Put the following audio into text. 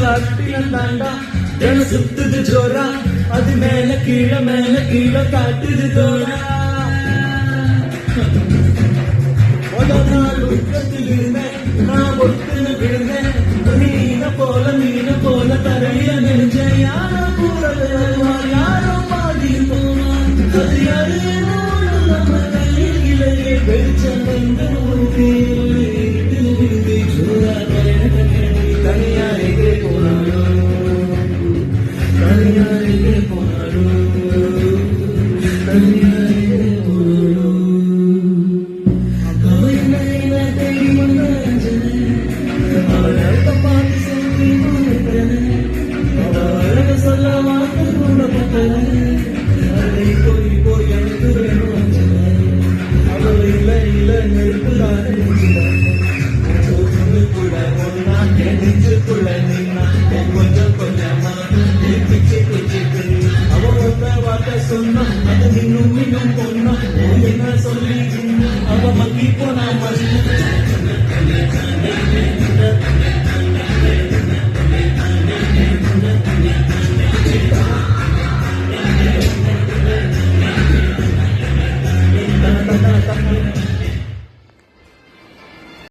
ராட்டினம் தாண்டா என சுத்துது ஜோரா அது மேல கீழே காட்டுது தோரா முதல் நாள் உட்கத்தில் இருந்தேன் நான் ஒட்டுன்னு விழுந்தேன் மீன போல தரைய நெஞ்ச யாரோ கூடவே யாரோ பாதி போவான் அது யாரு நம்ம கையிலேயே வெளிச்சம் வந்து தனியாரிலே போனாரோ தனியாரிலே போனாரோ தனியாரிலே போனாரோ கவிதை தேடி வந்த அவளை பார்த்து சொல்லி அவளை சொல்ல வார்த்தை கூடப்பட்டது அதை போய் எனக்கு வேணும் அவள் இல்லை நெருப்புதான் கூட ஒன்னா நெஞ்சுக்குள்ள நின்னா கொஞ்சம் கொஞ்சமா பிச்சு அவ வார்த்தை சொன்னா அது இன்னும் பொண்ணா என்ன சொல்லி அவ மக்கி போனா